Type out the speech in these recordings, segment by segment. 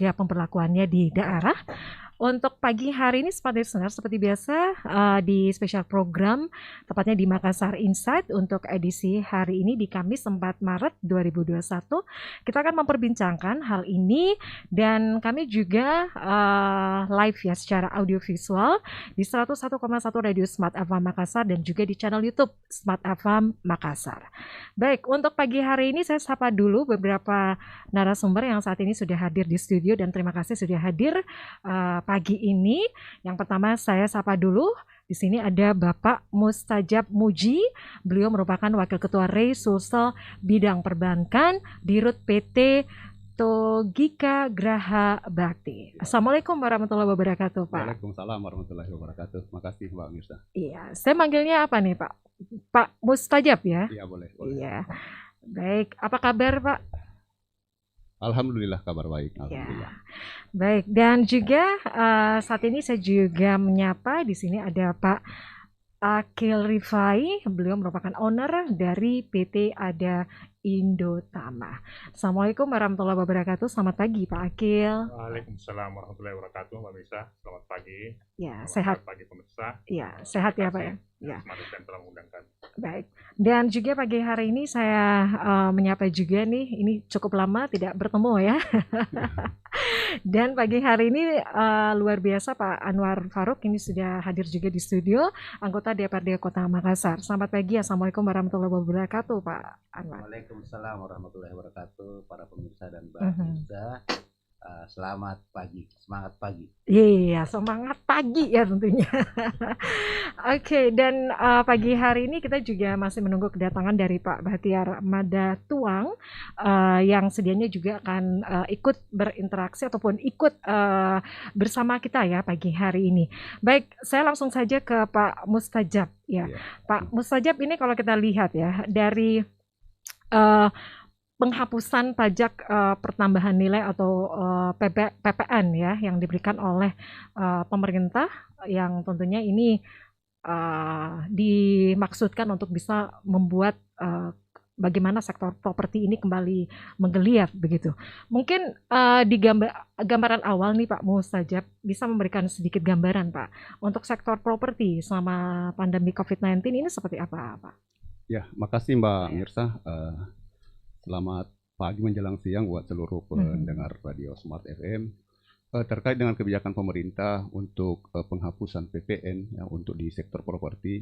juga pemberlakuannya di daerah. Untuk pagi hari ini seperti biasa di spesial program tepatnya di Makassar Insight untuk edisi hari ini di Kamis 4 Maret 2021 kita akan memperbincangkan hal ini dan kami juga live ya secara audiovisual di 101,1 Radio Smart FM Makassar dan juga di channel YouTube Smart FM Makassar. Baik, untuk pagi hari ini saya sapa dulu beberapa narasumber yang saat ini sudah hadir di studio dan terima kasih sudah hadir pagi ini. Yang pertama saya sapa dulu. Di sini ada Bapak Mustajab Muji. Beliau merupakan Wakil Ketua REI Sulsel Bidang Perbankan Dirut PT Togika Graha Bakti. Assalamualaikum warahmatullahi wabarakatuh, Pak. Waalaikumsalam warahmatullahi wabarakatuh. Makasih Mbak Mirsa. Iya, saya manggilnya apa nih, Pak? Pak Mustajab ya? Iya, boleh. Iya. Baik, apa kabar, Pak? Alhamdulillah kabar baik. Alhamdulillah. Ya. Baik, dan juga saat ini saya juga menyapa di sini ada Pak Akil Rifai, beliau merupakan owner dari PT Ada Indotama. Assalamualaikum warahmatullahi wabarakatuh. Selamat pagi Pak Akil. Waalaikumsalam warahmatullahi wabarakatuh, Mbak Misa. Selamat pagi. Ya, Selamat sehat. pagi pemirsa. Ya, sehat ya Pak ya. Ya. Semangat dan telah mengundangkan. Baik. Dan juga pagi hari ini saya menyapa juga nih, ini cukup lama tidak bertemu ya. Dan pagi hari ini luar biasa Pak Anwar Farouk ini sudah hadir juga di studio, anggota DPRD Kota Makassar. Selamat pagi, Assalamualaikum warahmatullahi wabarakatuh Pak Anwar. Waalaikumsalam warahmatullahi wabarakatuh para pemirsa dan Mbak Mirsa. Selamat pagi, semangat pagi. Iya, semangat pagi ya tentunya. Oke, dan pagi hari ini kita juga masih menunggu kedatangan dari Pak Bahtiar Madatuang yang sedianya juga akan ikut berinteraksi ataupun ikut bersama kita ya pagi hari ini. Baik, saya langsung saja ke Pak Mustajab ya. Pak Mustajab, ini kalau kita lihat ya dari penghapusan pajak pertambahan nilai atau PPN ya yang diberikan oleh pemerintah yang tentunya ini dimaksudkan untuk bisa membuat bagaimana sektor properti ini kembali menggeliat begitu. Mungkin di gambaran awal nih Pak Mustajab bisa memberikan sedikit gambaran Pak untuk sektor properti selama pandemi COVID-19 ini seperti apa Pak? Ya, makasih Mbak Mirsa. Selamat pagi menjelang siang buat seluruh pendengar Radio Smart FM. Terkait dengan kebijakan pemerintah untuk penghapusan PPN ya, untuk di sektor properti,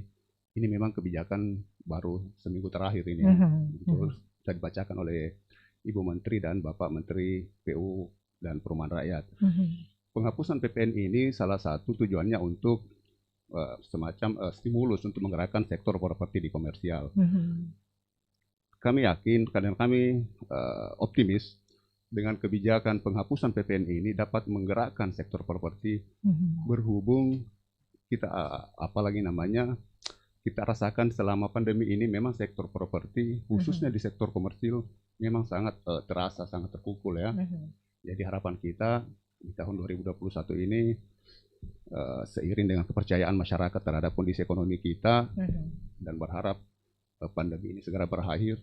ini memang kebijakan baru seminggu terakhir ini. Terus bisa dibacakan oleh Ibu Menteri dan Bapak Menteri PU dan Perumahan Rakyat. Penghapusan PPN ini salah satu tujuannya untuk semacam stimulus untuk menggerakkan sektor properti di komersial. Kami yakin, karena kami optimis dengan kebijakan penghapusan PPN ini dapat menggerakkan sektor properti berhubung kita apalagi namanya kita rasakan selama pandemi ini memang sektor properti khususnya di sektor komersil memang sangat terasa, sangat terpukul ya. Jadi harapan kita di tahun 2021 ini seiring dengan kepercayaan masyarakat terhadap kondisi ekonomi kita dan berharap pandemi ini segera berakhir,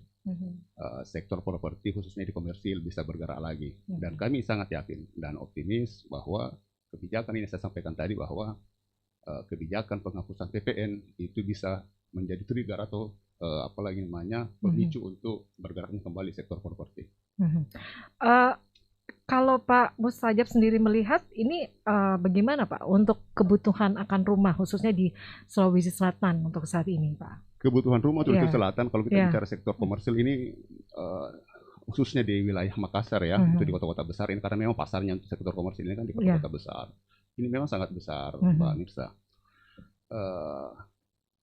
sektor properti khususnya di komersil bisa bergerak lagi. Dan kami sangat yakin dan optimis bahwa kebijakan ini saya sampaikan tadi bahwa kebijakan penghapusan PPN itu bisa menjadi trigger atau apalagi namanya pemicu untuk bergeraknya kembali sektor properti. Kalau Pak Mustajab sendiri melihat ini bagaimana Pak untuk kebutuhan akan rumah khususnya di Sulawesi Selatan untuk saat ini Pak? Kebutuhan rumah Sulawesi Selatan kalau kita bicara sektor komersil ini khususnya di wilayah Makassar ya, itu di kota-kota besar ini karena memang pasarnya untuk sektor komersil ini kan di kota-kota besar. Ini memang sangat besar Mbak Mirsa.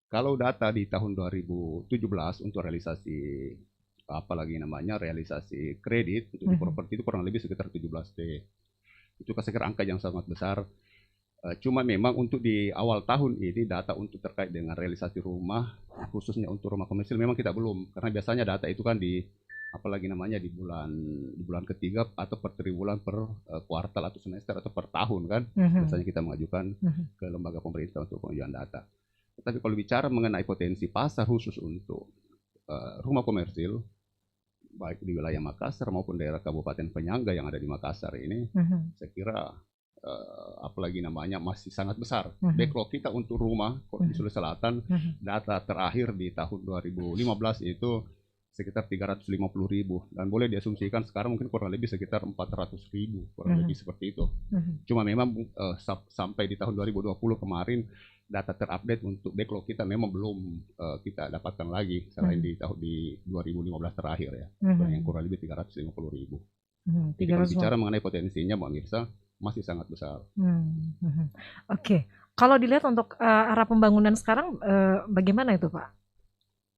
Kalau data di tahun 2017 untuk realisasi apalagi namanya realisasi kredit untuk di properti itu kurang lebih sekitar 17T. Itu saya kira angka yang sangat besar. Cuma memang untuk di awal tahun ini data untuk terkait dengan realisasi rumah khususnya untuk rumah komersil memang kita belum, karena biasanya data itu kan di apalagi namanya di bulan ketiga atau per triwulan per kuartal atau semester atau per tahun kan biasanya kita mengajukan ke lembaga pemerintah untuk pengajuan data. Tapi kalau bicara mengenai potensi pasar khusus untuk rumah komersil baik di wilayah Makassar maupun daerah Kabupaten Penyangga yang ada di Makassar ini, saya kira apalagi namanya masih sangat besar. Backlog kita untuk rumah di Sulawesi Selatan, data terakhir di tahun 2015 itu sekitar 350.000, dan boleh diasumsikan sekarang mungkin kurang lebih sekitar 400.000, kurang lebih seperti itu. Cuma memang sampai di tahun 2020 kemarin data terupdate untuk backlog kita memang belum kita dapatkan lagi selain di tahun 2015 terakhir ya, yang kurang lebih 350.000. Jadi kalau bicara mengenai potensinya Mbak Mirsa masih sangat besar. Oke. Kalau dilihat untuk arah pembangunan sekarang bagaimana itu Pak?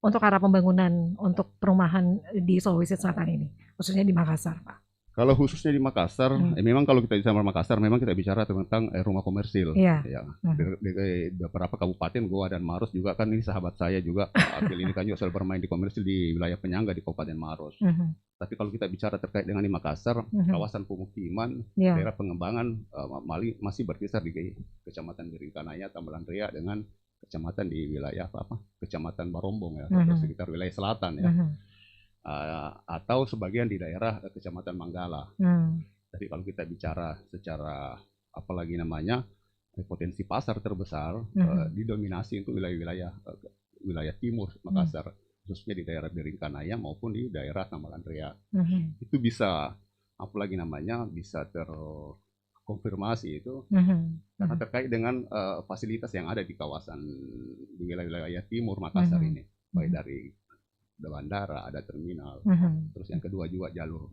Untuk arah pembangunan untuk perumahan di Sulawesi Selatan ini, khususnya di Makassar, Pak. Kalau khususnya di Makassar, memang kalau kita bicara Makassar, memang kita bicara tentang rumah komersil. Ya. Di beberapa kabupaten, Goa dan Maros juga kan ini sahabat saya juga, Pak Akil ini kan juga selalu bermain di komersil di wilayah Penyangga di Kabupaten Maros. Tapi kalau kita bicara terkait dengan di Makassar, kawasan pemukiman, daerah pengembangan masih berkisar di Kecamatan Biringkanaya, Tambelan Ria dengan kecamatan di wilayah Kecamatan Barombong ya, sekitar wilayah selatan ya, atau sebagian di daerah Kecamatan Manggala. Jadi kalau kita bicara secara apalagi namanya potensi pasar terbesar, didominasi untuk wilayah timur Makassar, khususnya di daerah Biringkanaya maupun di daerah Tambelan Ria. Itu bisa apalagi namanya bisa konfirmasi itu karena terkait dengan fasilitas yang ada di kawasan di wilayah timur Makassar ini, baik dari bandara, ada terminal, terus yang kedua juga jalur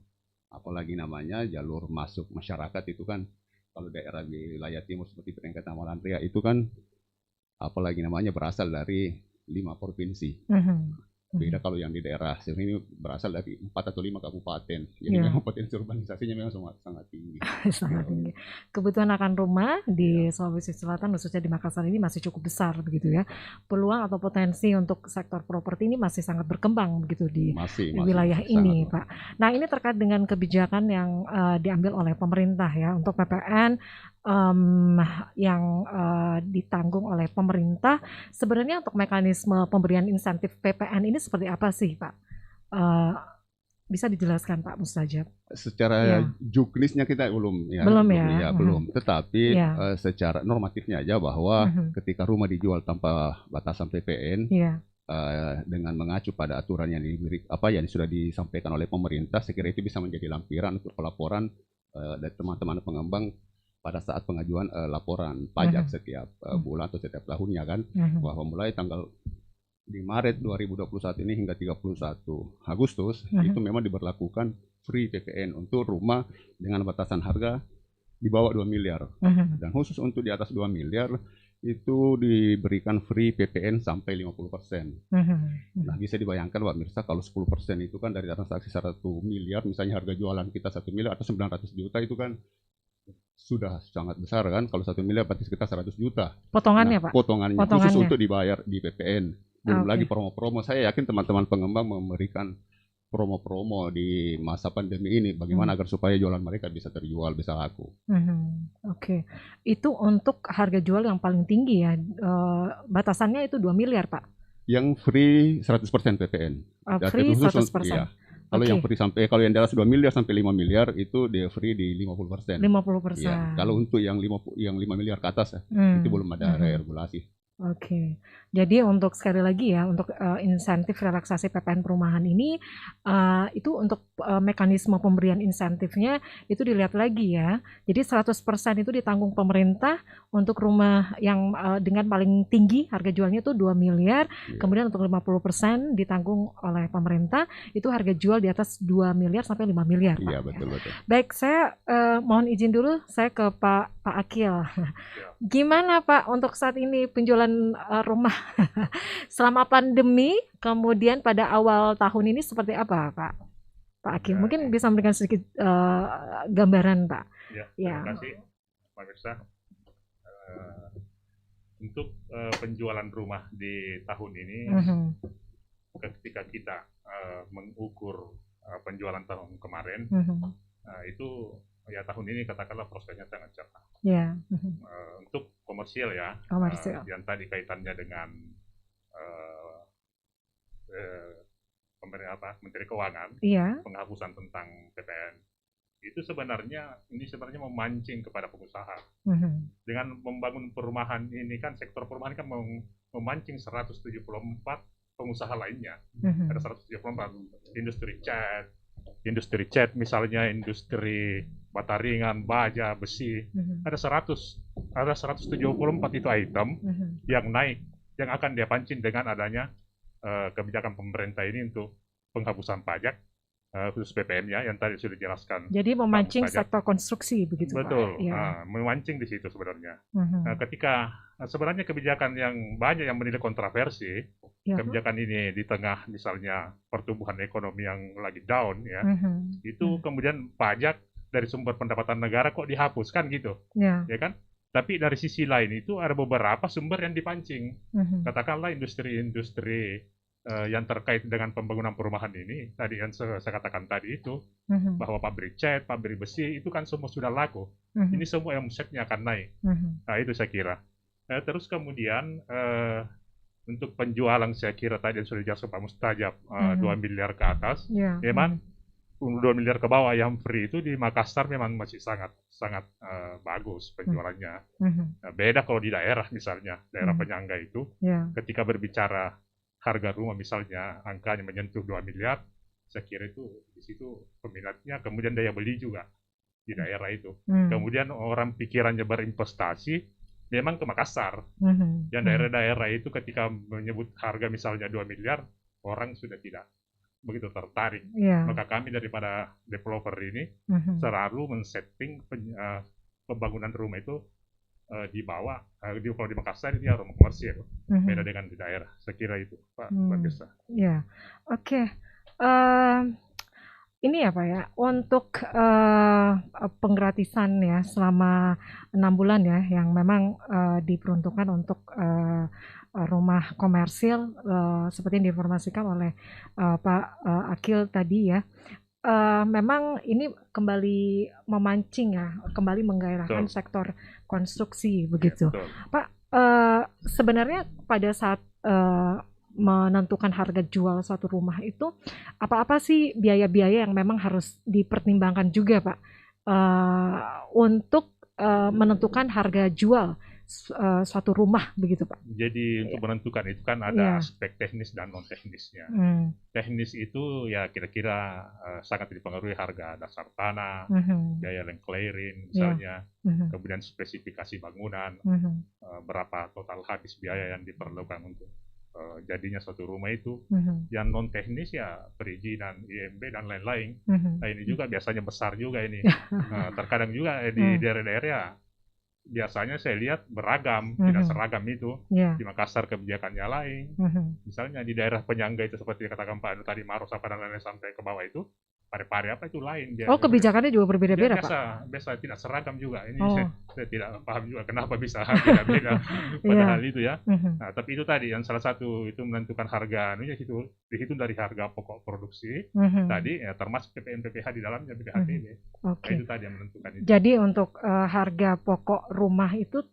apalagi namanya jalur masuk masyarakat itu kan, kalau daerah di wilayah timur seperti Perengkatan Tambelan Ria itu kan apalagi namanya berasal dari 5 provinsi. Beda kalau yang di daerah sini berasal dari 4 atau 5 kabupaten. Jadi memang potensi urbanisasinya memang sangat tinggi. Sangat tinggi. Kebutuhan akan rumah di Sulawesi Selatan, khususnya di Makassar ini masih cukup besar begitu ya. Peluang atau potensi untuk sektor properti ini masih sangat berkembang begitu di wilayah ini, Pak. Nah, ini terkait dengan kebijakan yang diambil oleh pemerintah ya untuk PPN yang ditanggung oleh pemerintah. Sebenarnya untuk mekanisme pemberian insentif PPN ini seperti apa sih Pak? Bisa dijelaskan Pak Mustajab? Secara juknisnya kita belum ya. Belum. Tetapi secara normatifnya aja bahwa ketika rumah dijual tanpa batasan PPN, dengan mengacu pada aturan yang yang sudah disampaikan oleh pemerintah, saya kira itu bisa menjadi lampiran untuk pelaporan dari teman-teman pengembang pada saat pengajuan laporan pajak setiap bulan atau setiap tahunnya kan, bahwa mulai tanggal di Maret 2021 ini hingga 31 Agustus itu memang diberlakukan free PPN untuk rumah dengan batasan harga di bawah 2 miliar. Dan khusus untuk di atas 2 miliar itu diberikan free PPN sampai 50%. Nah, bisa dibayangkan Pak Mirsa kalau 10% itu kan dari transaksi 1 miliar, misalnya harga jualan kita 1 miliar atau 900 juta itu kan sudah sangat besar kan. Kalau 1 miliar berarti sekitar 100 juta. Potongannya, Pak? Potongannya. Khusus untuk dibayar di PPN. Belum lagi promo-promo. Saya yakin teman-teman pengembang memberikan promo-promo di masa pandemi ini. Bagaimana agar supaya jualan mereka bisa terjual, bisa laku. Oke. Itu untuk harga jual yang paling tinggi ya. Batasannya itu 2 miliar Pak? Yang free 100% PPN. Free 100%? Iya. Kalau yang free kalau yang di atas 2 miliar sampai 5 miliar itu dia free di 50%. 50%. Ya, kalau untuk yang 5 miliar ke atas ya, itu belum ada regulasi. Oke. Jadi untuk sekali lagi ya, untuk insentif relaksasi PPN perumahan ini itu untuk mekanisme pemberian insentifnya itu dilihat lagi ya. Jadi 100% itu ditanggung pemerintah untuk rumah yang dengan paling tinggi harga jualnya itu 2 miliar. Kemudian untuk 50% ditanggung oleh pemerintah itu harga jual di atas 2 miliar sampai 5 miliar. Iya, betul. Baik, saya mohon izin dulu saya ke Pak Akil. Gimana Pak untuk saat ini penjualan rumah selama pandemi, kemudian pada awal tahun ini seperti apa Pak Akil? Mungkin bisa memberikan sedikit gambaran Pak. Terima kasih Pak Mirsa. Untuk penjualan rumah di tahun ini, ketika kita mengukur penjualan tahun kemarin, itu ya tahun ini katakanlah prosesnya sangat cepat. Untuk komersial ya, yang tadi kaitannya dengan Menteri Keuangan, Iya. penghapusan tentang PPN. Itu sebenarnya memancing kepada pengusaha. Dengan membangun perumahan ini kan, sektor perumahan kan memancing 174 pengusaha lainnya. Ada 174 industri cat misalnya, industri bata ringan, baja, besi. Ada 174 itu item yang naik, yang akan dia pancing dengan adanya kebijakan pemerintah ini untuk penghapusan pajak, khusus PPN-nya yang tadi sudah dijelaskan. Jadi memancing sektor konstruksi begitu, betul, Pak? Ya. Memancing di situ sebenarnya. Ketika sebenarnya kebijakan yang banyak yang menilai kontroversi, kebijakan ini di tengah misalnya pertumbuhan ekonomi yang lagi down, ya, itu kemudian pajak dari sumber pendapatan negara kok dihapuskan gitu, ya kan? Tapi dari sisi lain itu ada beberapa sumber yang dipancing. Katakanlah industri-industri yang terkait dengan pembangunan perumahan ini, tadi yang saya katakan tadi itu, bahwa pabrik cat, pabrik besi, itu kan semua sudah laku. Ini semua yang omsetnya akan naik. Nah, itu saya kira. Terus kemudian, untuk penjualan saya kira tadi yang sudah dijelaskan Pak Mustajab, 2 miliar ke atas, memang 2 miliar ke bawah yang free itu di Makassar memang masih sangat bagus penjualannya. Beda kalau di daerah misalnya, daerah penyangga itu, ketika berbicara harga rumah misalnya angkanya menyentuh 2 miliar, saya kira itu di situ peminatnya, kemudian daya beli juga di daerah itu. Kemudian orang pikirannya berinvestasi memang ke Makassar. Yang daerah-daerah itu ketika menyebut harga misalnya 2 miliar, orang sudah tidak begitu tertarik. Maka kami daripada developer ini selalu men-setting pembangunan rumah itu di bawah, kalau di Makassar ini rumah komersial, beda dengan di daerah. Saya kira itu, Pak Bagesa. Ya, oke. Ini ya Pak ya, untuk penggratisan ya selama 6 bulan ya, yang memang diperuntukkan untuk rumah komersil, seperti yang diinformasikan oleh Pak Akil tadi ya. Memang ini kembali memancing ya, kembali menggairahkan sektor konstruksi begitu. Pak, sebenarnya pada saat menentukan harga jual suatu rumah itu apa-apa sih biaya-biaya yang memang harus dipertimbangkan juga Pak, untuk menentukan harga jual suatu rumah begitu Pak? Jadi untuk menentukan itu kan ada aspek teknis dan non teknisnya. Teknis itu ya kira-kira sangat dipengaruhi harga dasar tanah, biaya land clearing misalnya, kemudian spesifikasi bangunan, berapa total habis biaya yang diperlukan untuk jadinya suatu rumah itu. Yang non teknis ya perizinan, IMB dan lain-lain. Nah, ini juga biasanya besar juga ini. Terkadang juga di daerah-daerah biasanya saya lihat beragam, tidak seragam itu. Di Makassar kebijakannya lain. Misalnya di daerah penyangga itu seperti katakan Pak Anu tadi, Maros apa dan lain-lain sampai ke bawah itu, pare-pare apa itu lain. Kebijakannya juga berbeda-beda Pak? Biasa tidak seragam juga. Ini saya tidak paham juga kenapa bisa beda-beda padahal itu ya. Nah, tapi itu tadi yang salah satu itu menentukan harga, itu dihitung dari harga pokok produksi tadi ya, termasuk PPN PPH di dalamnya, PPHTB. Nah, itu tadi yang menentukan itu. Jadi untuk harga pokok rumah itu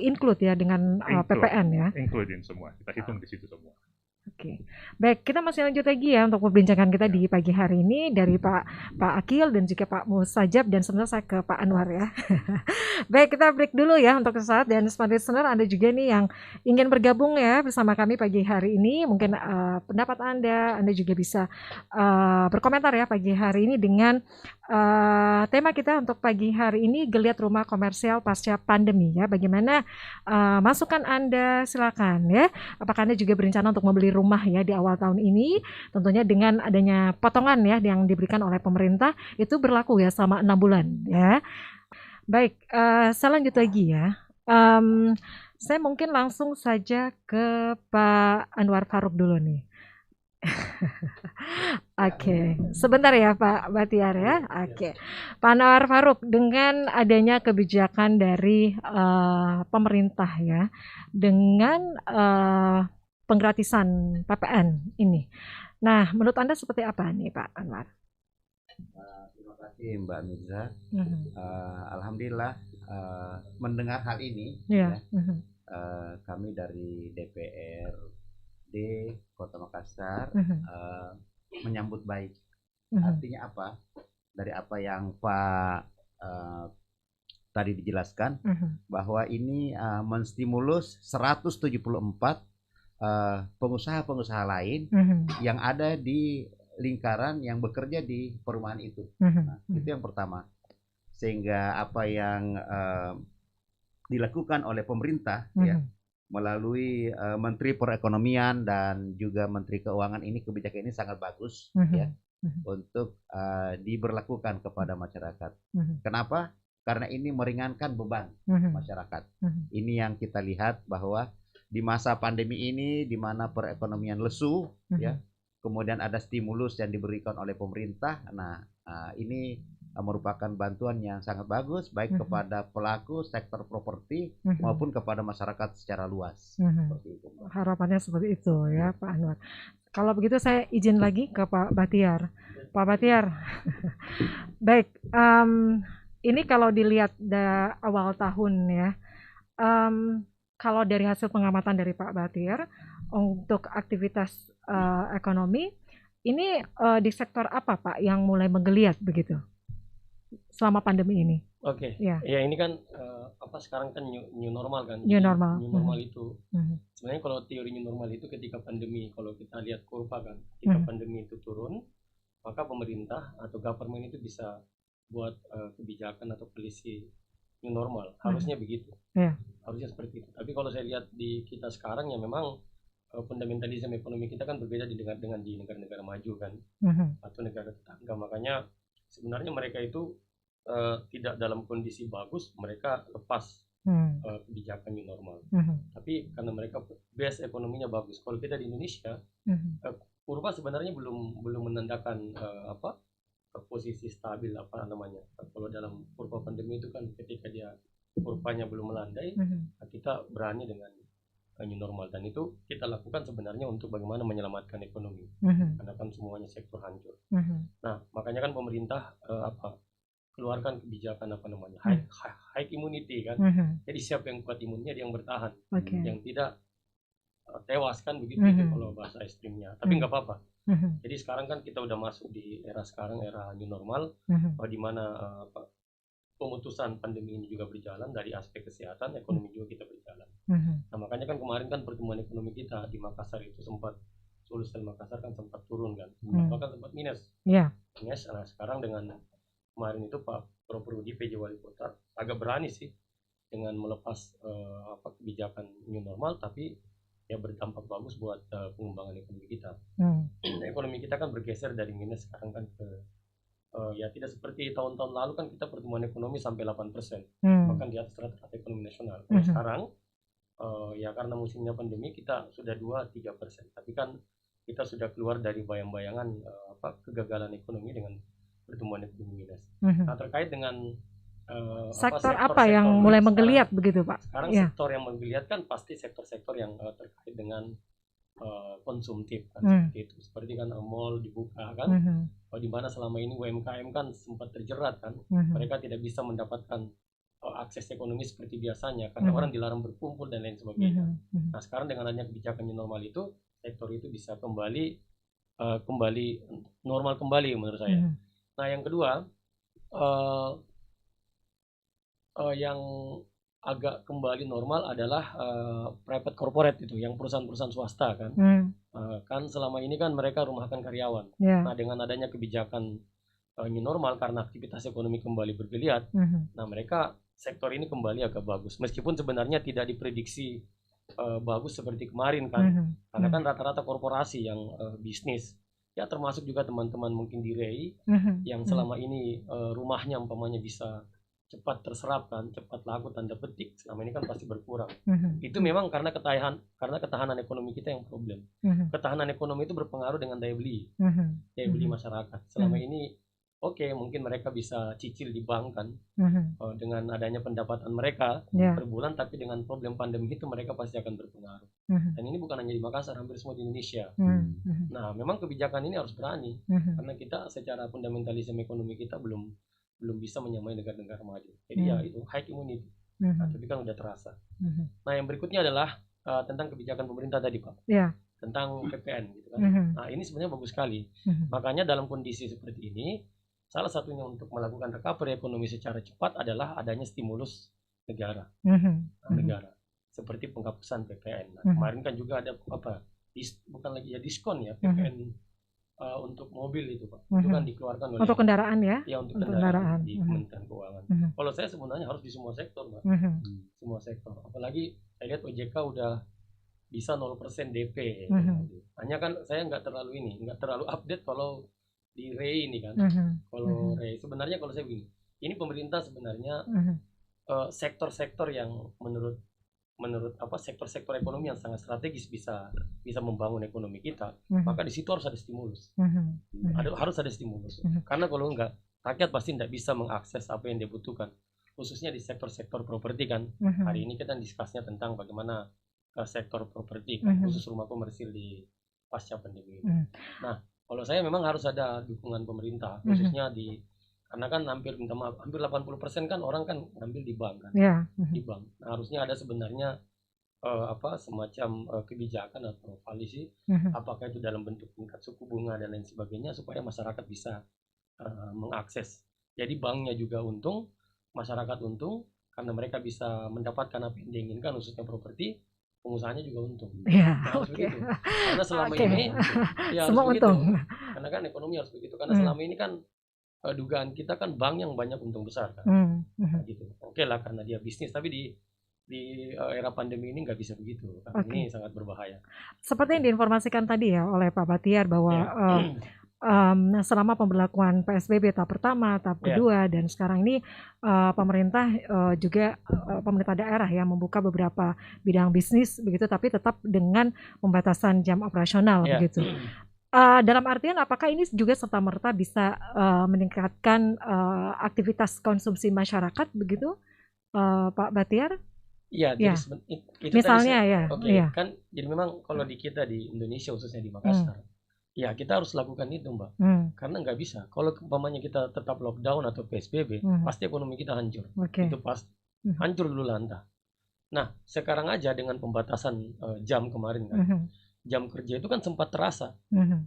include ya dengan PPN ya? Include semua, kita hitung di situ semua. Oke, baik, kita masih lanjut lagi ya untuk perbincangan kita di pagi hari ini dari Pak Akil dan juga Pak Mustajab, dan sebenarnya saya ke Pak Anwar ya. Baik, kita break dulu ya untuk sesaat, dan smart listener Anda juga nih yang ingin bergabung ya bersama kami pagi hari ini, mungkin pendapat Anda juga bisa berkomentar ya pagi hari ini dengan tema kita untuk pagi hari ini, geliat rumah komersial pasca pandemi ya. Bagaimana masukan Anda, silakan ya. Apakah Anda juga berencana untuk membeli rumah ya di awal tahun ini, tentunya dengan adanya potongan ya yang diberikan oleh pemerintah itu berlaku ya selama 6 bulan ya. Baik, saya lanjut lagi ya. Saya mungkin langsung saja ke Pak Anwar Farouk dulu nih. Oke, sebentar ya Pak Batiar ya. Oke, Pak Anwar Farouk, dengan adanya kebijakan dari pemerintah ya, dengan penggratisan PPN ini. Nah, menurut Anda seperti apa nih Pak Anwar? Terima kasih Mbak Mirza. Alhamdulillah mendengar hal ini, kami dari DPR di Kota Makassar menyambut baik. Mhm. Artinya apa? Dari apa yang Pak tadi dijelaskan, bahwa ini menstimulus 174 pengusaha-pengusaha lain yang ada di lingkaran yang bekerja di perumahan itu. Nah, itu yang pertama. Sehingga apa yang dilakukan oleh pemerintah ya, melalui Menteri Perekonomian dan juga Menteri Keuangan, ini kebijakan ini sangat bagus ya untuk diberlakukan kepada masyarakat. Kenapa? Karena ini meringankan beban masyarakat. Ini yang kita lihat bahwa di masa pandemi ini, di mana perekonomian lesu, ya, kemudian ada stimulus yang diberikan oleh pemerintah. Nah, ini merupakan bantuan yang sangat bagus, baik kepada pelaku sektor properti maupun kepada masyarakat secara luas. Seperti itu. Harapannya seperti itu ya, Pak Anwar. Kalau begitu saya izin lagi ke Pak Batiar. Pak Batiar, baik. Ini kalau dilihat dari awal tahun ya, kalau dari hasil pengamatan dari Pak Batiar untuk aktivitas ekonomi, ini di sektor apa Pak yang mulai menggeliat begitu selama pandemi ini? Oke. Ya. Ya ini kan sekarang kan new normal kan. New normal. New normal itu sebenarnya kalau teori new normal itu ketika pandemi, kalau kita lihat kurva kan, ketika pandemi itu turun, maka pemerintah atau government itu bisa buat kebijakan atau polisi new normal. Harusnya begitu. Yeah. Harusnya seperti itu. Tapi kalau saya lihat di kita sekarang ya memang fundamentalisme ekonomi kita kan berbeda dengan di negara-negara maju kan, atau negara tetangga. Makanya sebenarnya mereka itu tidak dalam kondisi bagus, mereka lepas kebijakan new normal. Tapi karena mereka base ekonominya bagus. Kalau kita di Indonesia, kurva sebenarnya belum menandakan posisi stabil Kalau dalam kurva pandemi itu kan ketika dia kurvanya belum melandai, kita berani dengan new normal, dan itu kita lakukan sebenarnya untuk bagaimana menyelamatkan ekonomi, karena kan semuanya sektor hancur. Nah, makanya kan pemerintah keluarkan kebijakan high immunity kan. Jadi siapa yang kuat imunnya dia yang bertahan, yang tidak tewas kan begitu itu kalau bahasa ekstrimnya. Tapi nggak apa-apa. Jadi sekarang kan kita udah masuk di era sekarang, era new normal, di mana pemutusan pandemi ini juga berjalan dari aspek kesehatan, ekonomi juga kita berjalan. Nah, makanya kan kemarin kan pertumbuhan ekonomi kita di Makassar itu sempat Sulsel Makassar kan sempat turun kan, bahkan sempat minus. Minus. Nah, sekarang dengan kemarin itu Pak Prof. Rudi PJ Wali Kota agak berani sih dengan melepas kebijakan new normal, tapi ya berdampak bagus buat pengembangan ekonomi kita. Ekonomi kita kan bergeser dari minus sekarang kan ke ya tidak seperti tahun-tahun lalu kan kita pertumbuhan ekonomi sampai 8%, bahkan di atas rata-rata ekonomi nasional. Sekarang ya karena musimnya pandemi kita sudah 2-3%, tapi kan kita sudah keluar dari bayang-bayangan kegagalan ekonomi dengan pertumbuhan ekonomi minus. Nah, terkait dengan sektor apa yang mulai menggeliat begitu Pak? Sekarang sektor yang menggeliat kan pasti sektor-sektor yang terkait dengan konsumtif kan, seperti itu. Seperti kan mall dibuka kan, di mana selama ini UMKM kan sempat terjerat kan, mereka tidak bisa mendapatkan akses ekonomi seperti biasanya karena orang dilarang berkumpul dan lain sebagainya. Nah, sekarang dengan adanya kebijakan new normal itu, sektor itu bisa kembali normal kembali menurut saya. Nah, yang kedua yang agak kembali normal adalah private corporate itu, yang perusahaan-perusahaan swasta kan. Kan selama ini kan mereka rumahkan karyawan. Nah, dengan adanya kebijakan new normal karena aktivitas ekonomi kembali bergeliat, nah mereka sektor ini kembali agak bagus. Meskipun sebenarnya tidak diprediksi bagus seperti kemarin kan, karena kan rata-rata korporasi yang bisnis, ya termasuk juga teman-teman mungkin di REI yang selama ini rumahnya umpamanya bisa cepat terserap kan, cepat laku tanda petik, selama ini kan pasti berkurang. Itu memang karena ketahanan ekonomi kita yang problem. Ketahanan ekonomi itu berpengaruh dengan daya beli masyarakat. Selama ini mungkin mereka bisa cicil di bank kan, dengan adanya pendapatan mereka per bulan, tapi dengan problem pandemi itu mereka pasti akan berpengaruh. Dan ini bukan hanya di Makassar, hampir semua di Indonesia. Nah, memang kebijakan ini harus berani, karena kita secara fundamentalisme ekonomi kita belum bisa menyamai negara-negara maju. Jadi ya itu high immunity. Nah, tapi kan udah terasa. Nah, yang berikutnya adalah tentang kebijakan pemerintah tadi Pak. tentang PPN gitu kan. Nah, ini sebenarnya bagus sekali. Makanya dalam kondisi seperti ini, salah satunya untuk melakukan recovery ekonomi secara cepat adalah adanya stimulus negara. Negara seperti penghapusan PPN. Nah, kemarin kan juga ada bukan lagi ya diskon ya PPN untuk mobil itu Pak. Itu kan dikeluarkan oleh untuk kendaraan ya? Ya, untuk kendaraan di Kementerian Keuangan. Kalau saya sebenarnya harus di semua sektor, Pak. Semua sektor. Apalagi saya lihat OJK udah bisa 0% DP. Hanya kan saya nggak terlalu update kalau di REI ini kan. Kalau REI sebenarnya kalau saya begini, ini pemerintah sebenarnya sektor-sektor yang menurut sektor-sektor ekonomi yang sangat strategis bisa membangun ekonomi kita, maka di situ harus ada stimulus. Harus ada stimulus. Karena kalau enggak, rakyat pasti tidak bisa mengakses apa yang dia butuhkan. Khususnya di sektor-sektor properti kan. Hari ini kita diskusinya tentang bagaimana sektor properti kan, khusus rumah komersil di pasca pandemi. Nah, kalau saya memang harus ada dukungan pemerintah, khususnya karena kan hampir 80% kan orang kan ngambil di bank kan. Di bank. Nah, harusnya ada sebenarnya semacam kebijakan atau polisi, apakah itu dalam bentuk tingkat suku bunga dan lain sebagainya, supaya masyarakat bisa mengakses. Jadi banknya juga untung, masyarakat untung, karena mereka bisa mendapatkan apa yang diinginkan, khususnya properti, pengusahanya juga untung. Harus begitu. Karena selama ini ya semua harus begitu. untung. Karena kan ekonomi harus begitu. Karena selama ini kan dugaan kita kan bank yang banyak untung besar kan. Gitu. Oke lah karena dia bisnis, tapi di era pandemi ini nggak bisa begitu. Karena ini sangat berbahaya. Seperti yang diinformasikan tadi ya oleh Pak Batiar bahwa selama pemberlakuan PSBB tahap pertama, tahap kedua, dan sekarang ini pemerintah juga pemerintah daerah ya membuka beberapa bidang bisnis begitu, tapi tetap dengan pembatasan jam operasional begitu. Dalam artian apakah ini juga serta-merta bisa meningkatkan aktivitas konsumsi masyarakat begitu, Pak Batiar? Iya, itu misalnya kan jadi memang kalau di kita di Indonesia khususnya di Makassar, ya kita harus lakukan itu Mbak, karena nggak bisa kalau umpamanya kita tetap lockdown atau PSBB, pasti ekonomi kita hancur, itu pasti hancur dulu lantah. Nah sekarang aja dengan pembatasan jam kemarin kan, jam kerja itu kan sempat terasa,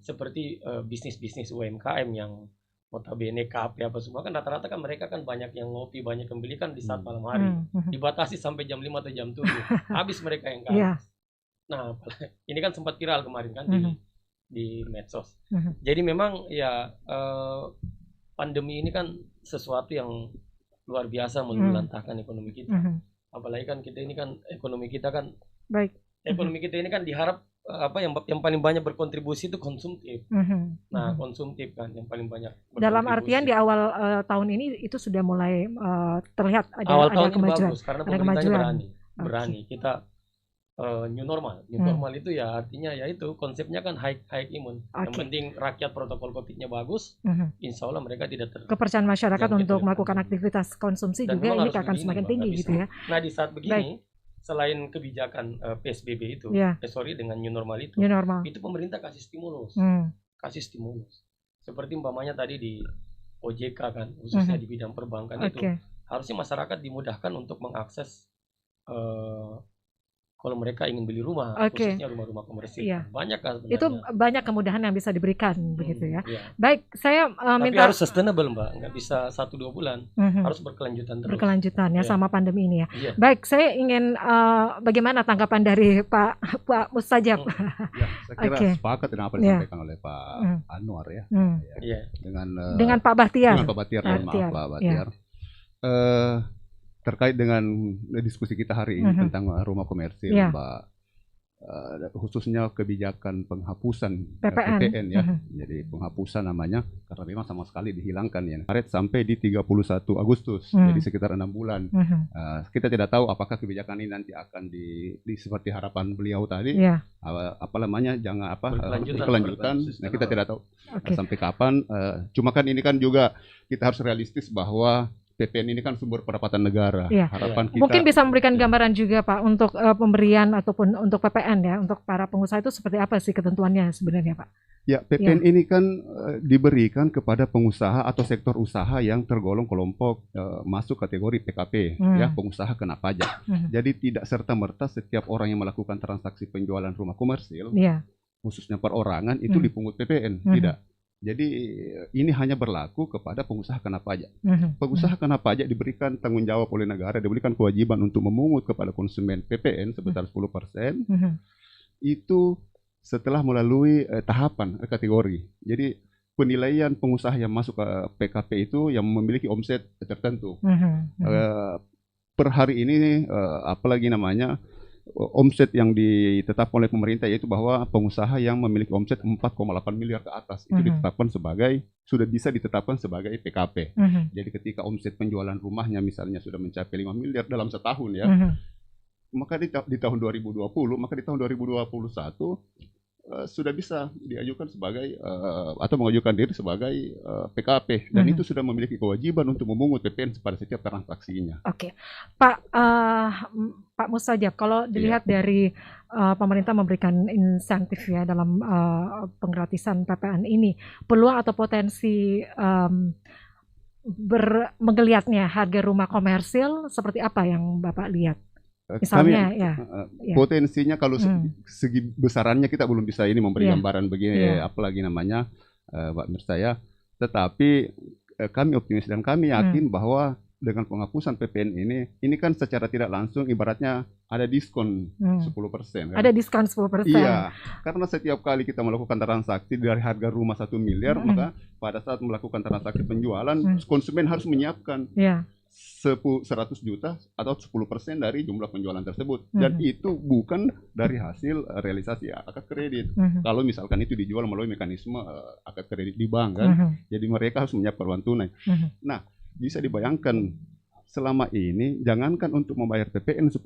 seperti bisnis-bisnis UMKM yang notabene kafe apa semua kan rata-rata kan mereka kan banyak yang ngopi, banyak yang beli kan di saat malam hari, dibatasi sampai jam 5 atau jam 7, habis mereka yang kalah. Nah ini kan sempat viral kemarin kan di medsos. Jadi memang ya pandemi ini kan sesuatu yang luar biasa meluluhlantahkan ekonomi kita. Apalagi kan kita ini kan ekonomi kita kan ekonomi kita ini kan diharap yang paling banyak berkontribusi itu konsumtif. Nah, konsumtif kan yang paling banyak berkontribusi. Dalam artian di awal tahun ini itu sudah mulai terlihat ada awal tahun kemajuan. Ini bagus karena pemerintahnya berani. Kita new normal. New normal itu ya artinya ya itu konsepnya kan high imun. Yang penting rakyat protokol Covid-nya bagus, insya Allah mereka tidak kepercayaan masyarakat untuk melakukan aktivitas konsumsi dan juga ini akan semakin tinggi gitu ya. Nah, di saat begini selain kebijakan PSBB itu, dengan new normal itu pemerintah kasih stimulus, seperti umpamanya tadi di OJK kan, khususnya di bidang perbankan itu, harusnya masyarakat dimudahkan untuk mengakses kalau mereka ingin beli rumah, khususnya rumah-rumah komersil, banyak kan sebenarnya. Itu banyak kemudahan yang bisa diberikan begitu ya. Baik, saya minta. Tapi harus sustainable Mbak, nggak bisa 1-2 bulan, harus berkelanjutan terus. Berkelanjutan ya sama pandemi ini ya. Baik, saya ingin bagaimana tanggapan dari Pak Mustajab? Saya kira sepakat dengan apa yang disampaikan oleh Pak Anwar ya. Dengan Pak Bahtiar. Dengan Pak Bahtiar, Pak Bahtiar. Terkait dengan diskusi kita hari ini tentang rumah komersil, Mbak, khususnya kebijakan penghapusan PPN ya, jadi penghapusan namanya karena memang sama sekali dihilangkan ya, Maret sampai di 31 Agustus, jadi sekitar 6 bulan. Kita tidak tahu apakah kebijakan ini nanti akan di seperti harapan beliau tadi, berkelanjutan. Nah kita tidak tahu sampai kapan. Cuma kan ini kan juga kita harus realistis bahwa PPN ini kan sumber pendapatan negara. Harapan kita mungkin bisa memberikan gambaran juga Pak untuk pemberian ataupun untuk PPN ya, untuk para pengusaha itu seperti apa sih ketentuannya sebenarnya Pak? Ya, PPN ini kan diberikan kepada pengusaha atau sektor usaha yang tergolong kelompok masuk kategori PKP, ya, pengusaha kena pajak. Jadi tidak serta-merta setiap orang yang melakukan transaksi penjualan rumah komersil khususnya perorangan itu dipungut PPN, tidak. Jadi ini hanya berlaku kepada pengusaha kena pajak. Pengusaha kena pajak diberikan tanggung jawab oleh negara, diberikan kewajiban untuk memungut kepada konsumen PPN sebesar 10%. Itu setelah melalui tahapan kategori. Jadi penilaian pengusaha yang masuk ke PKP itu yang memiliki omset tertentu. Per hari ini apalagi namanya omset yang ditetapkan oleh pemerintah, yaitu bahwa pengusaha yang memiliki omset 4,8 miliar ke atas itu ditetapkan sebagai, sudah bisa ditetapkan sebagai PKP. Jadi ketika omset penjualan rumahnya misalnya sudah mencapai 5 miliar dalam setahun ya, maka di tahun 2020, maka di tahun 2021 sudah bisa diajukan sebagai atau mengajukan diri sebagai PKP, dan itu sudah memiliki kewajiban untuk memungut PPN pada setiap transaksinya. Oke, Pak Mustajab, kalau dilihat dari pemerintah memberikan insentif ya dalam penggratisan PPN ini, peluang atau potensi menggeliatnya harga rumah komersil seperti apa yang Bapak lihat? Misalnya potensinya kalau segi besarannya kita belum bisa ini memberi gambaran begini, apalagi namanya Mbak Mirsa ya. Tetapi kami optimis dan kami yakin bahwa dengan penghapusan PPN ini kan secara tidak langsung ibaratnya ada diskon 10%. Kan? Ada diskon 10%. Iya, karena setiap kali kita melakukan transaksi dari harga rumah 1 miliar, maka pada saat melakukan transaksi penjualan konsumen harus menyiapkan 100 juta atau 10% dari jumlah penjualan tersebut, dan itu bukan dari hasil realisasi akad kredit. Kalau misalkan itu dijual melalui mekanisme akad kredit di bank kan, jadi mereka harus menyiapkan uang tunai. Nah, bisa dibayangkan selama ini jangankan untuk membayar PPN 10%,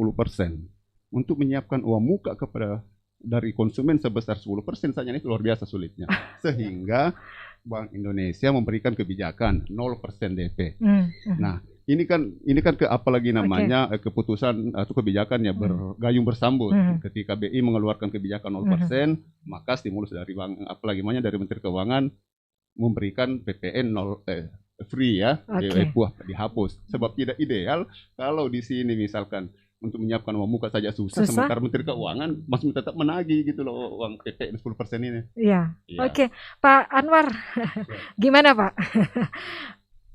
untuk menyiapkan uang muka kepada dari konsumen sebesar 10% saja itu luar biasa sulitnya. Sehingga Bank Indonesia memberikan kebijakan 0% DP. Nah, ini kan apalagi namanya keputusan atau kebijakan ya bergayung bersambut. Ketika BI mengeluarkan kebijakan 0%, maka stimulus dari bank, apalagi namanya dari Menteri Keuangan memberikan PPN free ya, dihapus. Sebab tidak ideal kalau di sini misalkan untuk menyiapkan uang muka saja susah. Sementara Menteri Keuangan masih tetap menagih gitu loh uang PPN 10% ini. Iya. Oke, Pak Anwar, gimana Pak?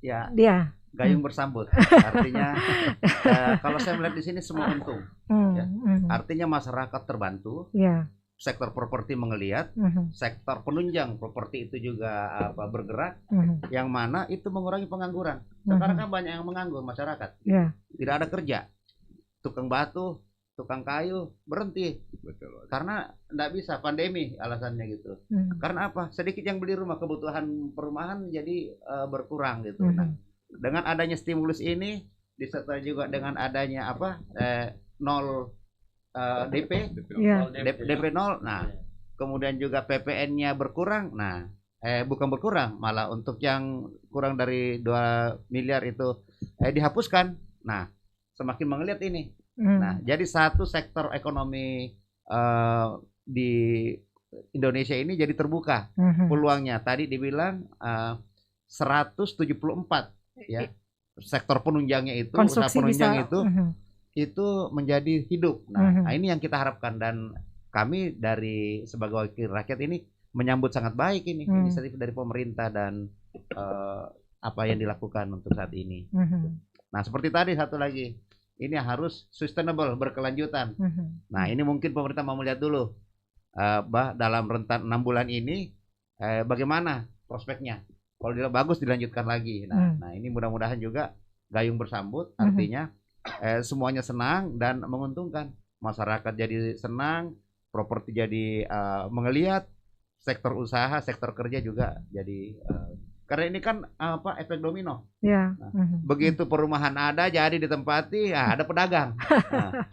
Ya. Gayung bersambut, artinya kalau saya melihat di sini semua untung, artinya masyarakat terbantu, sektor properti menggeliat, sektor penunjang properti itu juga bergerak, yang mana itu mengurangi pengangguran. Sekarang kan banyak yang menganggur masyarakat, tidak ada kerja, tukang batu, tukang kayu berhenti, karena tidak bisa pandemi alasannya gitu. Karena apa? Sedikit yang beli rumah, kebutuhan perumahan jadi berkurang gitu. Nah, dengan adanya stimulus ini disertai juga dengan adanya nol DP, DP 0. Nah, kemudian juga PPN-nya berkurang. Nah, bukan berkurang, malah untuk yang kurang dari 2 miliar itu dihapuskan. Nah, semakin menggeliat ini. Nah, jadi satu sektor ekonomi di Indonesia ini jadi terbuka peluangnya. Tadi dibilang 174 ya, sektor penunjangnya itu, usaha penunjang itu menjadi hidup. Nah, ini yang kita harapkan, dan kami dari sebagai wakil rakyat ini menyambut sangat baik ini inisiatif dari pemerintah dan apa yang dilakukan untuk saat ini. Nah, seperti tadi satu lagi, ini harus sustainable, berkelanjutan. Nah, ini mungkin pemerintah mau melihat dulu dalam rentan 6 bulan ini bagaimana prospeknya. Kalau dia bagus dilanjutkan lagi. Nah, ini mudah-mudahan juga gayung bersambut, artinya semuanya senang dan menguntungkan. Masyarakat jadi senang, properti jadi menggeliat, sektor usaha, sektor kerja juga jadi karena ini kan efek domino. Begitu perumahan ada, jadi ditempati, ada pedagang,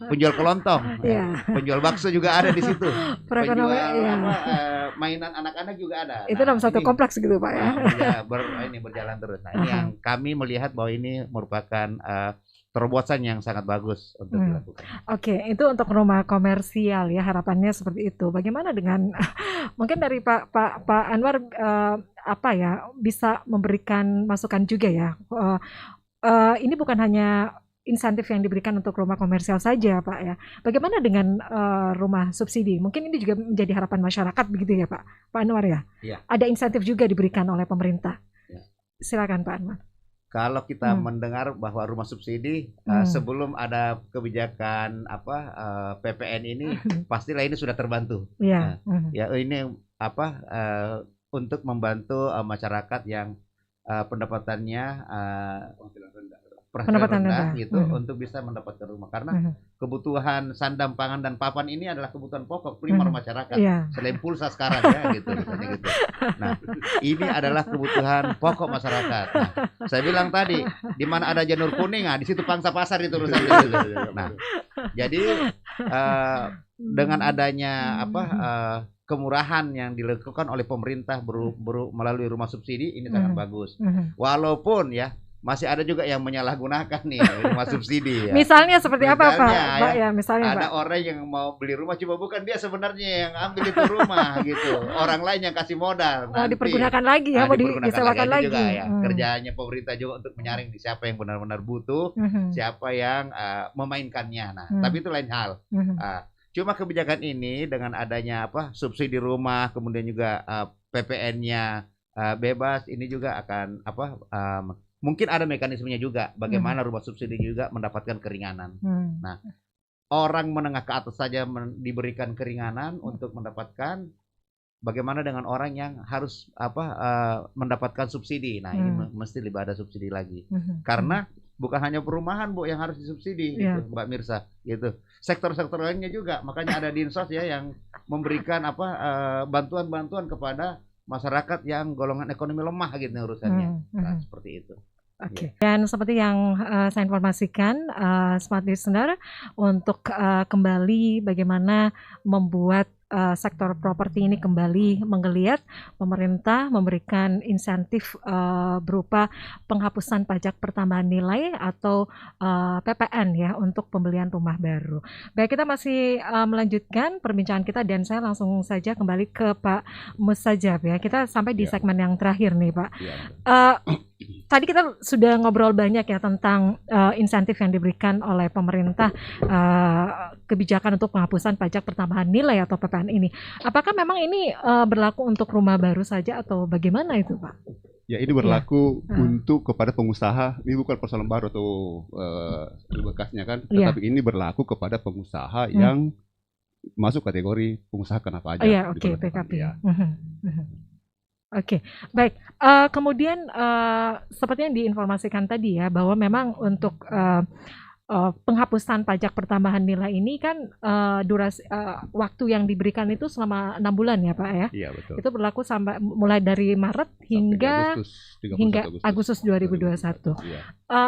penjual kelontong, penjual bakso juga ada di situ, penjual mainan anak-anak juga ada. Itu dalam satu kompleks gitu Pak ya. Ini berjalan terus. Nah, ini yang kami melihat bahwa ini merupakan terobosan yang sangat bagus untuk dilakukan. Oke, itu untuk rumah komersial ya, harapannya seperti itu. Bagaimana dengan mungkin dari Pak Anwar bisa memberikan masukan juga ya. Ini bukan hanya insentif yang diberikan untuk rumah komersial saja, Pak ya. Bagaimana dengan rumah subsidi? Mungkin ini juga menjadi harapan masyarakat begitu ya, Pak Anwar ya. Iya. Ada insentif juga diberikan oleh pemerintah. Ya. Silakan Pak Anwar. Kalau kita mendengar bahwa rumah subsidi sebelum ada kebijakan PPN ini pastilah ini sudah terbantu. Iya. Ya ini untuk membantu masyarakat yang pendapatannya pendapatan rendah gitu untuk bisa mendapatkan rumah karena kebutuhan sandang, pangan dan papan ini adalah kebutuhan pokok primer masyarakat selain pulsa sekarang ya gitu misalnya gitu. Nah, ini adalah kebutuhan pokok masyarakat. Nah, saya bilang tadi di mana ada janur kuning, di situ pangsa pasar itu urusan gitu. Nah, jadi dengan adanya kemurahan yang dilakukan oleh pemerintah melalui rumah subsidi ini sangat bagus. Walaupun ya masih ada juga yang menyalahgunakan nih rumah subsidi ya. Misalnya seperti apa Pak? Ya, misalnya ada orang yang mau beli rumah cuma bukan dia sebenarnya yang ambil itu rumah gitu. Orang lain yang kasih modal. Nanti dipergunakan lagi ya, mau disewakan lagi. Juga, ya. Kerjaannya pemerintah juga untuk menyaring di siapa yang benar-benar butuh, siapa yang memainkannya. Nah, tapi itu lain hal. Cuma kebijakan ini dengan adanya subsidi rumah, kemudian juga PPN-nya bebas, ini juga akan mungkin ada mekanismenya juga bagaimana rumah subsidi juga mendapatkan keringanan. Nah, orang menengah ke atas saja diberikan keringanan untuk mendapatkan, bagaimana dengan orang yang harus mendapatkan subsidi. Nah, ini mesti lebih ada subsidi lagi. Karena bukan hanya perumahan Bu yang harus disubsidi gitu, Mbak Mirsa gitu. Sektor-sektor lainnya juga. Makanya ada Dinsos ya yang memberikan bantuan-bantuan kepada masyarakat yang golongan ekonomi lemah gitu urusannya. Nah, seperti itu. Oke. Dan seperti yang saya informasikan, Smart Listener, untuk kembali bagaimana membuat sektor properti ini kembali menggeliat, pemerintah memberikan insentif berupa penghapusan pajak pertambahan nilai atau PPN ya untuk pembelian rumah baru. Baik, kita masih melanjutkan perbincangan kita dan saya langsung saja kembali ke Pak Mustajab ya. Kita sampai di segmen yang terakhir nih Pak. Tadi kita sudah ngobrol banyak ya tentang insentif yang diberikan oleh pemerintah, kebijakan untuk penghapusan pajak pertambahan nilai atau PPN ini. Apakah memang ini berlaku untuk rumah baru saja atau bagaimana itu Pak? Ya, ini berlaku untuk kepada pengusaha. Ini bukan persoalan baru atau bekasnya kan, tetapi ini berlaku kepada pengusaha yang masuk kategori pengusaha kena pajak. Oke, PKP. Ya. Oke, baik. Kemudian seperti yang diinformasikan tadi ya, bahwa memang untuk penghapusan pajak pertambahan nilai ini kan durasi waktu yang diberikan itu selama 6 bulan ya Pak ya? Iya betul. Itu berlaku sampai mulai dari Maret hingga Agustus 2021. Iya.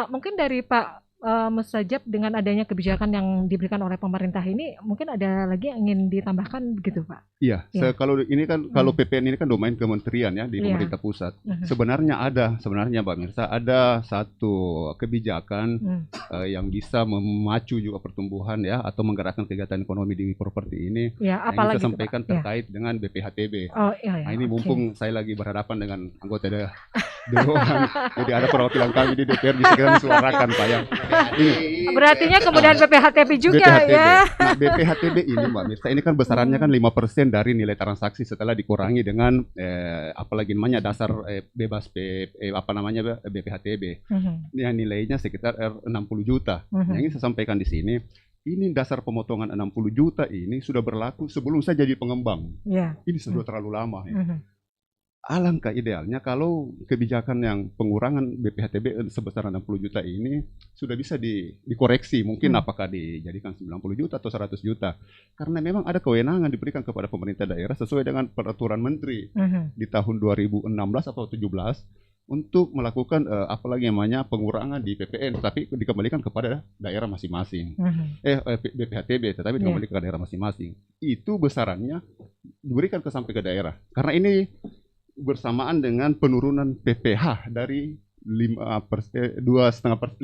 Mungkin dari Pak Mustajab, dengan adanya kebijakan yang diberikan oleh pemerintah ini, mungkin ada lagi yang ingin ditambahkan begitu Pak? Iya, kalau ini kan kalau PPN ini kan domain kementerian ya di pemerintah pusat. Sebenarnya Mbak Mirsa, ada satu kebijakan yang bisa memacu juga pertumbuhan ya atau menggerakkan kegiatan ekonomi di properti ini. Ya, yang kita sampaikan terkait dengan BPHTB. Nah, ini mumpung saya lagi berhadapan dengan anggota dewan, jadi ada perwakilan kami di DPR bisa kita suarakan Pak ya. Berartinya kemudian BPHTB juga ya. Nah, BPHTB ini Mbak Mirsa, ini kan besarannya kan 5% dari nilai transaksi setelah dikurangi dengan apalagi namanya dasar bebas BPHTB. Yang nilainya sekitar 60 juta. Yang ini saya sampaikan di sini, ini dasar pemotongan 60 juta ini sudah berlaku sebelum saya jadi pengembang. Ini sudah terlalu lama ya. Alangkah idealnya kalau kebijakan yang pengurangan BPHTB sebesar 60 juta ini sudah bisa dikoreksi, mungkin apakah dijadikan 90 juta atau 100 juta. Karena memang ada kewenangan diberikan kepada pemerintah daerah sesuai dengan peraturan menteri di tahun 2016 atau 2017 untuk melakukan apalagi namanya pengurangan di PPN, tapi dikembalikan kepada daerah masing-masing. BPHTB tetapi dikembalikan ke daerah masing-masing. Itu besarannya diberikan sampai ke daerah. Karena ini bersamaan dengan penurunan PPh dari 5% ke 2,5%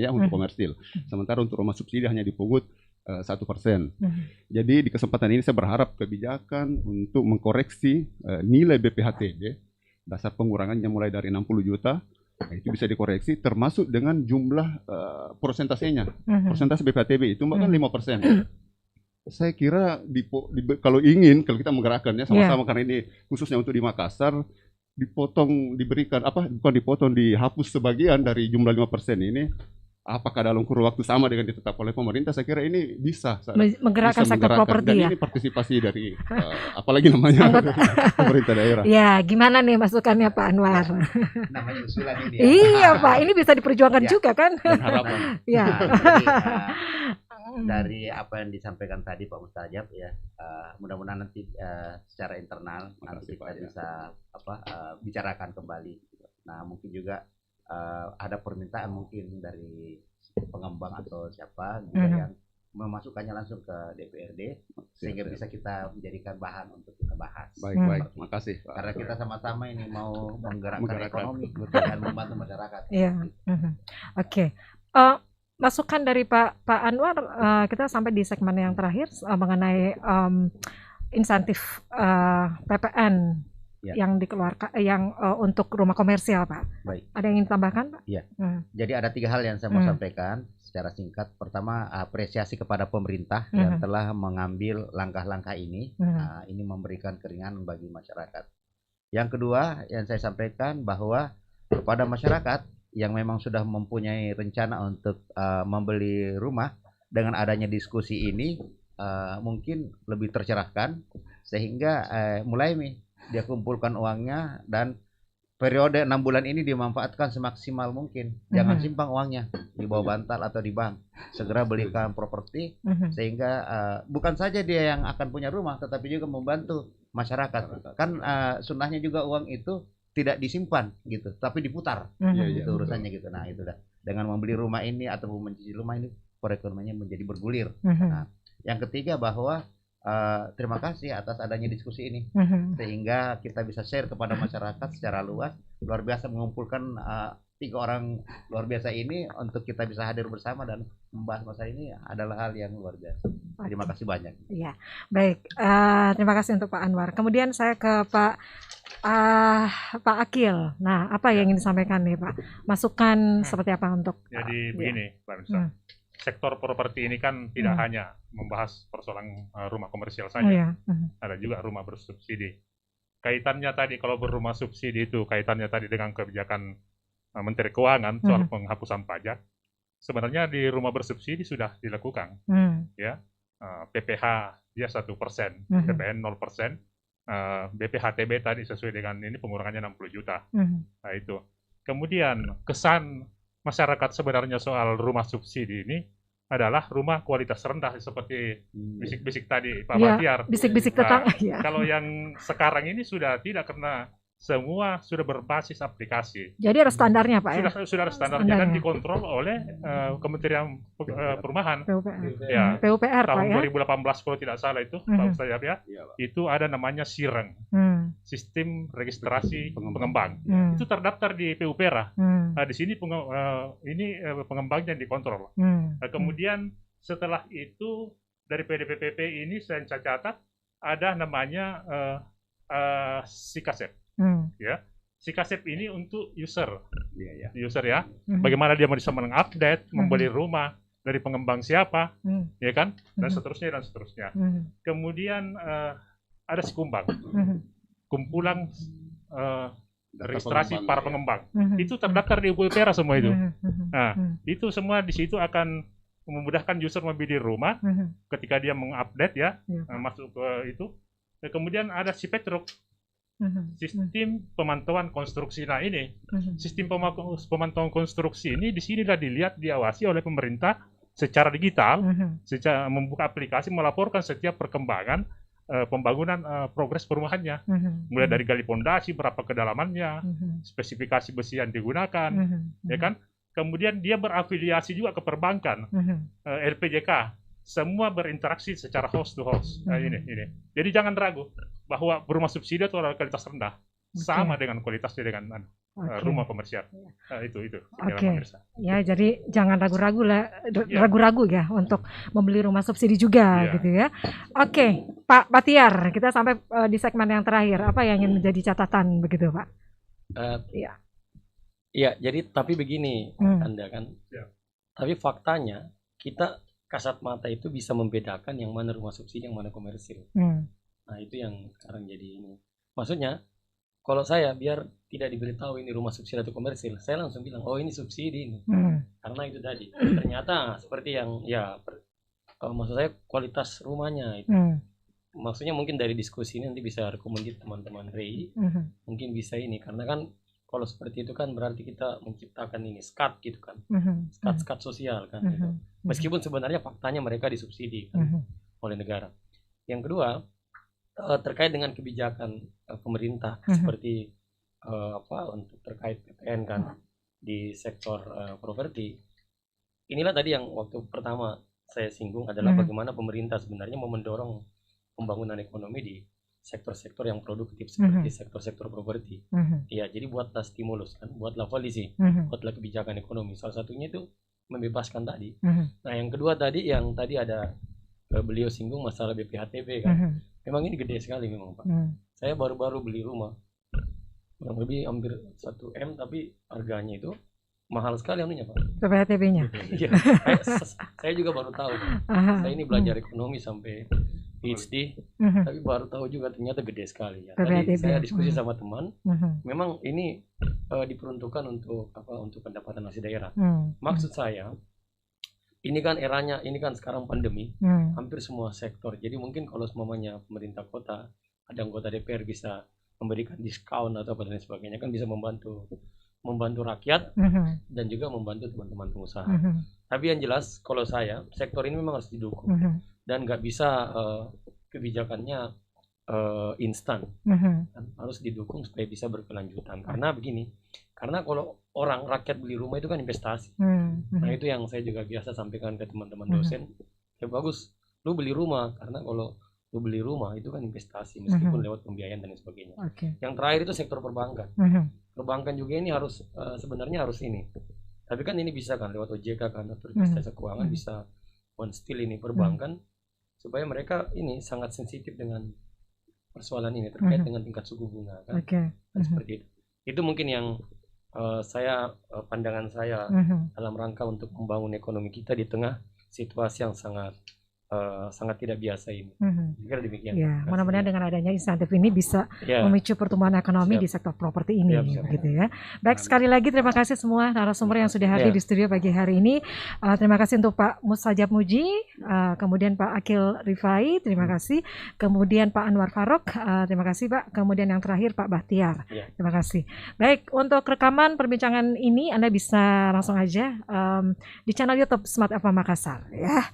ya untuk komersil. Sementara untuk rumah subsidi hanya dipungut 1%. Jadi di kesempatan ini saya berharap kebijakan untuk mengkoreksi nilai BPHTB, dasar pengurangannya mulai dari 60 juta Nah, itu bisa dikoreksi termasuk dengan jumlah persentasenya. Persentase BPHTB itu kan 5%. Saya kira kalau kita menggerakkannya sama-sama karena ini khususnya untuk di Makassar, dihapus sebagian dari jumlah 5% ini. Apakah dalam kurun waktu sama dengan ditetap oleh pemerintah? Saya kira ini bisa menggerakkan sektor properti dan ini partisipasi dari apalagi namanya pemerintah daerah. Ya, gimana nih masukannya Pak Anwar? Namanya usulan ini. Iya Pak, ini bisa diperjuangkan juga kan? Dan harapan. Ya. Dari apa yang disampaikan tadi Pak Mustajab ya, mudah-mudahan nanti secara internal nanti kita bisa bicarakan kembali. Nah mungkin juga ada permintaan mungkin dari pengembang atau siapa juga yang memasukkannya langsung ke DPRD sehingga bisa kita menjadikan bahan untuk kita bahas. Baik, makasih. Karena kita sama-sama ini mau menggerakkan ekonomi dan membantu masyarakat. Iya. Oke. Masukan dari Pak Anwar, kita sampai di segmen yang terakhir mengenai insentif PPN. Yang dikeluarkan untuk rumah komersial, Pak. Baik. Ada yang ingin ditambahkan, Pak? Iya. Jadi ada 3 hal yang saya mau sampaikan secara singkat. Pertama, apresiasi kepada pemerintah yang telah mengambil langkah-langkah ini. Ini memberikan keringanan bagi masyarakat. Yang kedua, yang saya sampaikan bahwa kepada masyarakat yang memang sudah mempunyai rencana untuk membeli rumah, dengan adanya diskusi ini mungkin lebih tercerahkan sehingga mulai dia kumpulkan uangnya dan periode 6 bulan ini dimanfaatkan semaksimal mungkin. Jangan simpang uangnya di bawah bantal atau di bank. Segera belikan properti sehingga bukan saja dia yang akan punya rumah tetapi juga membantu masyarakat. Kan sunnahnya juga uang itu tidak disimpan gitu, tapi diputar. Itu urusannya gitu. Nah, itu dah. Dengan membeli rumah ini atau mencicil rumah ini perekonomiannya menjadi bergulir. Nah, yang ketiga bahwa terima kasih atas adanya diskusi ini sehingga kita bisa share kepada masyarakat secara luas. Luar biasa mengumpulkan 3 orang luar biasa ini untuk kita bisa hadir bersama dan membahas masalah ini adalah hal yang luar biasa. Terima kasih banyak. Iya, baik. Terima kasih untuk Pak Anwar. Kemudian saya ke Pak Akil. Nah, apa yang ingin disampaikan nih Pak? Masukan seperti apa untuk? Jadi begini, Pak Mirsa. Sektor properti ini kan tidak hanya membahas persoalan rumah komersial saja, ada juga rumah bersubsidi. Kaitannya tadi kalau berumah subsidi itu kaitannya tadi dengan kebijakan Menteri Keuangan soal penghapusan pajak. Sebenarnya di rumah bersubsidi sudah dilakukan, ya PPH dia 1%, PPN 0%, BPHTB tadi sesuai dengan ini pengurangannya 60 juta. Nah itu. Kemudian kesan masyarakat sebenarnya soal rumah subsidi ini adalah rumah kualitas rendah seperti bisik-bisik tadi Pak Batiar. Bisik-bisik tetangga. Kalau yang sekarang ini sudah tidak, karena semua sudah berbasis aplikasi. Jadi ada standarnya Pak ya? Sudah ada standarnya dan dikontrol oleh Kementerian Perumahan. PUPR tahun Pak ya? 2018 kalau tidak salah itu Pak Ustaz ya. Itu ada namanya SIRENG, Sistem Registrasi Pengembang. Itu terdaftar di PUPR. Di sini pengembangnya dikontrol. Kemudian setelah itu dari PDPPP ini saya catat ada namanya SIKASEP. Ya, SIKASEP ini untuk user ya. Bagaimana dia bisa mengupdate, membeli rumah dari pengembang siapa, ya kan, dan seterusnya. Kemudian ada SIKUMBANG, kumpulan registrasi para pengembang. Itu terdaftar di PUPR semua itu. Nah, itu semua di situ akan memudahkan user membeli rumah ketika dia mengupdate ya, masuk ke itu. Kemudian ada SIPETRUK, sistem pemantauan konstruksi. Nah ini sistem pemantauan konstruksi ini di sinilah dilihat, diawasi oleh pemerintah secara digital, secara membuka aplikasi, melaporkan setiap perkembangan pembangunan progres perumahannya, mulai dari gali pondasi, berapa kedalamannya, spesifikasi besi yang digunakan, ya kan. Kemudian dia berafiliasi juga ke perbankan, LPJK. Semua berinteraksi secara host to host. Ini. Jadi jangan ragu bahwa rumah subsidi itu adalah kualitas rendah, sama dengan kualitasnya dengan rumah komersial. Itu. Ya, jadi jangan ragu-ragu ya untuk membeli rumah subsidi juga gitu ya. Oke, Pak Batiar, kita sampai di segmen yang terakhir. Apa yang ingin menjadi catatan begitu, Pak? Iya, jadi tapi begini Anda kan. Ya. Tapi faktanya kita kasat mata itu bisa membedakan yang mana rumah subsidi, yang mana komersil. Nah, itu yang sekarang jadi ini. Maksudnya kalau saya biar tidak diberitahu ini rumah subsidi atau komersil, saya langsung bilang, oh ini subsidi ini. Karena itu tadi. Ternyata seperti yang maksud saya kualitas rumahnya itu. Maksudnya mungkin dari diskusi ini nanti bisa rekomendasi teman-teman REI, mungkin bisa ini. Karena kan kalau seperti itu kan berarti kita menciptakan ini skat gitu kan, skat sosial kan gitu. Meskipun sebenarnya faktanya mereka disubsidi kan oleh negara. Yang kedua terkait dengan kebijakan pemerintah seperti untuk terkait PPN kan di sektor properti. Inilah tadi yang waktu pertama saya singgung adalah bagaimana pemerintah sebenarnya mau mendorong pembangunan ekonomi di sektor-sektor yang produktif seperti sektor-sektor properti. Ya, jadi buatlah stimulus kan, buatlah polisi, buatlah kebijakan ekonomi. Salah satunya itu membebaskan tadi. Nah, yang kedua tadi yang tadi ada beliau singgung masalah BPHTB kan. Memang ini gede sekali memang Pak. Saya baru-baru beli rumah. Kurang lebih hampir 1 M tapi harganya itu mahal sekali anunya Pak. BPHTB-nya. Iya. Saya juga baru tahu. Saya ini belajar ekonomi sampai PhD, tapi baru tahu juga ternyata gede sekali ya. Tadi saya diskusi sama teman, memang ini diperuntukkan untuk untuk pendapatan asli daerah. Maksud saya, ini kan eranya, ini kan sekarang pandemi, hampir semua sektor. Jadi mungkin kalau semuanya pemerintah kota, ada anggota DPR bisa memberikan diskon atau apa dan sebagainya, kan bisa membantu rakyat dan juga membantu teman-teman pengusaha. Tapi yang jelas, kalau saya, sektor ini memang harus didukung. Dan nggak bisa kebijakannya instan, harus didukung supaya bisa berkelanjutan. Karena begini, karena kalau rakyat beli rumah itu kan investasi. Nah itu yang saya juga biasa sampaikan ke teman-teman dosen. Ya bagus, lu beli rumah karena kalau lu beli rumah itu kan investasi meskipun lewat pembiayaan dan sebagainya. Yang terakhir itu sektor perbankan. Perbankan juga ini harus sebenarnya harus ini. Tapi kan ini bisa kan lewat OJK kan, Otoritas Jasa Keuangan bisa one still ini perbankan. Supaya mereka ini sangat sensitif dengan persoalan ini terkait dengan tingkat suku bunga kan, dan seperti itu. Itu mungkin yang pandangan saya dalam rangka untuk membangun ekonomi kita di tengah situasi yang sangat tidak biasa ini. Kira demikian. Ya, mudah-mudahan dengan adanya insentif ini bisa memicu pertumbuhan ekonomi di sektor properti ini, begitu ya. Baik, sekali lagi terima kasih semua narasumber yang sudah hadir di studio pagi hari ini. Terima kasih untuk Pak Mustajab Muji, kemudian Pak Akil Rifai, terima kasih. Kemudian Pak Anwar Faruk, terima kasih Pak. Kemudian yang terakhir Pak Bahtiar, terima kasih. Baik, untuk rekaman perbincangan ini Anda bisa langsung aja di channel YouTube Smart FM Makassar, ya.